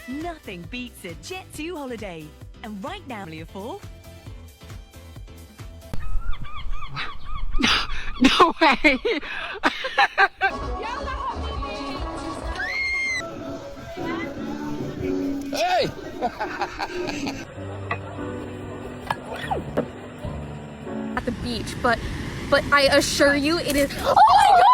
Nothing beats a Jet 2 holiday. And right now, only for No way! Hey! At the beach, but I assure you it is. Oh my god!